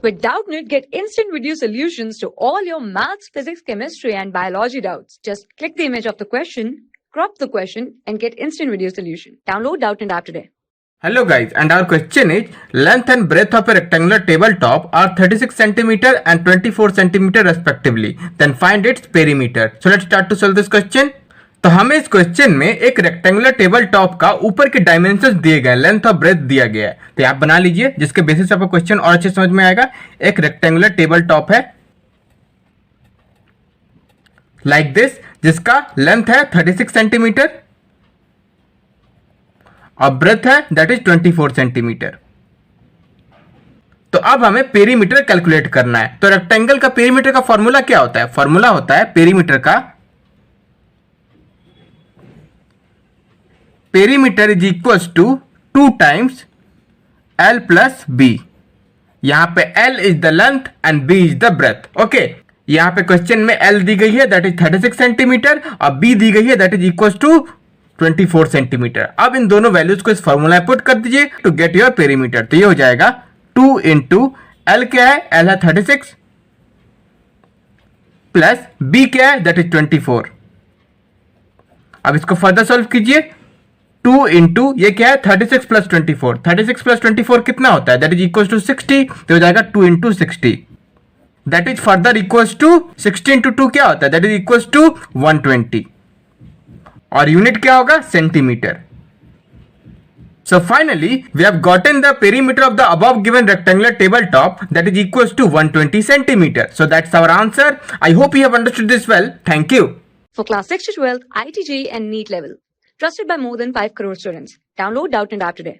With Doubtnut, get instant video solutions to all your maths, physics, chemistry, and biology doubts. Just click the image of the question, crop the question, and get instant video solution. Download Doubtnut app today. Hello guys, and our question is, length and breadth of a rectangular tabletop are 36 cm and 24 cm respectively. Then find its perimeter. So let's start to solve this question. तो हमें इस question में एक rectangular table top का ऊपर के dimensions दिए गए, लेंथ और ब्रेथ दिया गया है. तो आप बना लीजिए, जिसके बेसिस से आपको क्वेश्चन और अच्छे समझ में आएगा. एक रेक्टेंगुलर टेबल टॉप है लाइक दिस, जिसका लेंथ है 36 सेंटीमीटर और ब्रेथ है दैट इज 24 सेंटीमीटर. तो अब हमें पेरीमीटर कैलकुलेट करना है. तो रेक्टेंगल का पेरीमीटर का फॉर्मूला क्या होता है? फॉर्मूला होता है पेरीमीटर का, perimeter is equal to 2 times L plus B. यहां पे L is the length and B is the breadth. Okay, यहां पे क्वेश्चन में L दी गई है दैट इज 36 सेंटीमीटर और B दी गई है that is equal to 24 centimetre. अब इन दोनों वैल्यूज को इस फॉर्मूला में पुट कर दीजिए टू गेट योर पेरीमीटर. तो ये हो जाएगा 2 इंटू L क्या है? L है 36 प्लस B क्या है? That is 24. अब इसको फर्दर सॉल्व कीजिए. 2 इंटू ये क्या है? 36 प्लस 24. 36 प्लस 24 कितना होता है? That is equal to 60. तो हो जाएगा 2 into 60. That is further equal to 60 into 2 क्या होता है? That is equal to 120. और यूनिट क्या होगा? Centimetre. So finally, we have gotten the perimeter of the above given rectangular tabletop that is equals to 120 centimeter. So that's our answer. I hope you have understood this well. Thank you. For class 6 to 12, IIT JEE and NEET level. Trusted by more than 5 crore students. Download Doubtnut app today.